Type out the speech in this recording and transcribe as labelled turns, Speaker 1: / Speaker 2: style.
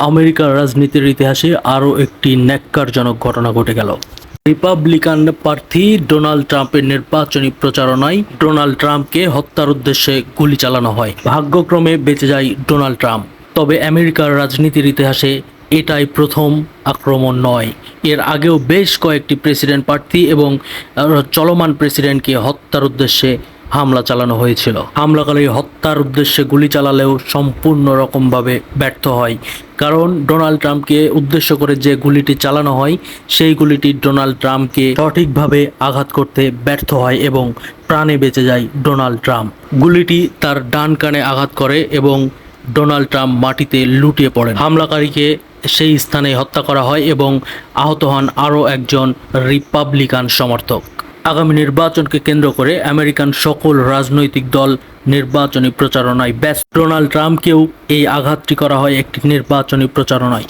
Speaker 1: আমেরিকার রাজনীতির ইতিহাসে আরও একটি ন্যক্কারজনক ঘটনা ঘটে গেল। রিপাবলিকান প্রার্থী ডোনাল্ড ট্রাম্পের নির্বাচনী প্রচারণায় ডোনাল্ড ট্রাম্পকে হত্যার উদ্দেশ্যে গুলি চালানো হয়। ভাগ্যক্রমে বেঁচে যায় ডোনাল্ড ট্রাম্প। তবে আমেরিকার রাজনীতির ইতিহাসে এটাই প্রথম আক্রমণ নয়। এর আগেও বেশ কয়েকটি প্রেসিডেন্ট প্রার্থী এবং চলমান প্রেসিডেন্টকে হত্যার উদ্দেশ্যে হামলা চালানো হয়েছিল। হামলাকারী হত্যার উদ্দেশ্যে গুলি চালালেও সম্পূর্ণ রকমভাবে ব্যর্থ হয়, কারণ ডোনাল্ড ট্রাম্পকে উদ্দেশ্য করে যে গুলিটি চালানো হয় সেই গুলিটি ডোনাল্ড ট্রাম্পকে সঠিকভাবে আঘাত করতে ব্যর্থ হয় এবং প্রাণে বেঁচে যায় ডোনাল্ড ট্রাম্প। গুলিটি তার ডান কানে আঘাত করে এবং ডোনাল্ড ট্রাম্প মাটিতে লুটিয়ে পড়েন। হামলাকারীকে সেই স্থানে হত্যা করা হয় এবং আহত হন আরও একজন রিপাবলিকান সমর্থক। আগামী নির্বাচনকে কেন্দ্র করে আমেরিকান সকল রাজনৈতিক দল নির্বাচনী প্রচারণায় ব্যস্ত। ডোনাল্ড ট্রাম্পকেও এই আঘাতটি করা হয় একটি নির্বাচনী প্রচারণায়।